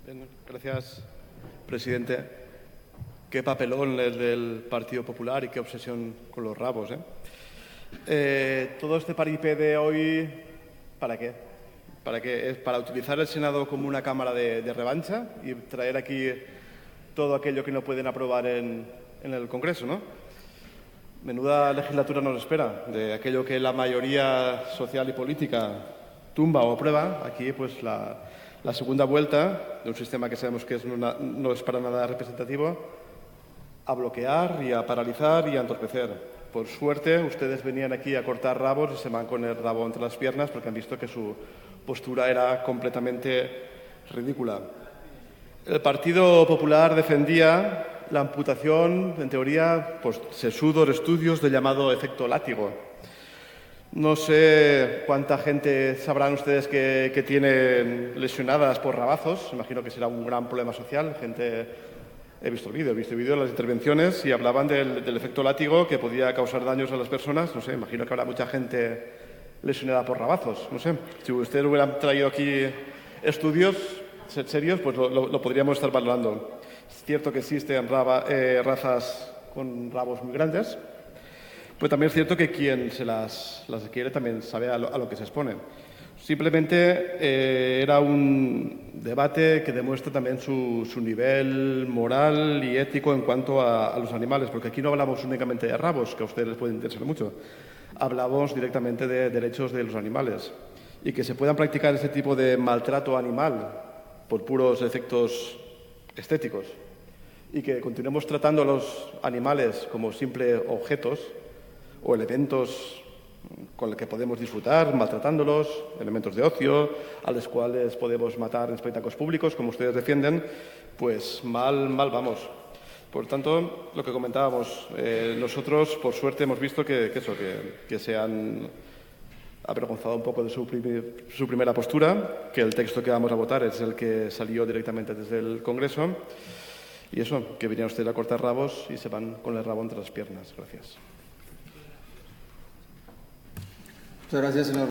Bien, gracias, presidente. Qué papelón el del Partido Popular y qué obsesión con los rabos, todo este paripé de hoy, ¿para qué? ¿Para qué? ¿Es para utilizar el Senado como una cámara de revancha y traer aquí todo aquello que no pueden aprobar en el Congreso, ¿no? Menuda legislatura nos espera. De aquello que la mayoría social y política tumba o aprueba, aquí pues la segunda vuelta de un sistema que sabemos que no es para nada representativo, a bloquear y a paralizar y a entorpecer. Por suerte, ustedes venían aquí a cortar rabos y se van con el rabo entre las piernas porque han visto que su postura era completamente ridícula. El Partido Popular defendía la amputación, en teoría, pues, sesudos estudios del llamado efecto látigo. No sé cuánta gente sabrán ustedes que tienen lesionadas por rabazos. Imagino que será un gran problema social. He visto el vídeo de las intervenciones y hablaban del efecto látigo que podía causar daños a las personas. No sé, imagino que habrá mucha gente lesionada por rabazos. No sé, si ustedes hubieran traído aquí estudios serios, pues lo podríamos estar valorando. Es cierto que existen razas con rabos muy grandes, pero también es cierto que quien se las adquiere también sabe a lo que se expone. Simplemente era un debate que demuestra también su nivel moral y ético en cuanto a los animales, porque aquí no hablamos únicamente de rabos, que a ustedes les puede interesar mucho. Hablamos directamente de derechos de los animales. Y que se puedan practicar ese tipo de maltrato animal por puros efectos estéticos y que continuemos tratando a los animales como simples objetos o elementos con los que podemos disfrutar, maltratándolos, elementos de ocio, a los cuales podemos matar en espectáculos públicos, como ustedes defienden, pues mal vamos. Por tanto, lo que comentábamos, nosotros, por suerte, hemos visto que se han avergonzado un poco de su primera postura, que el texto que vamos a votar es el que salió directamente desde el Congreso, y eso, que vinieron ustedes a cortar rabos y se van con el rabo entre las piernas. Gracias. Muchas gracias, señor.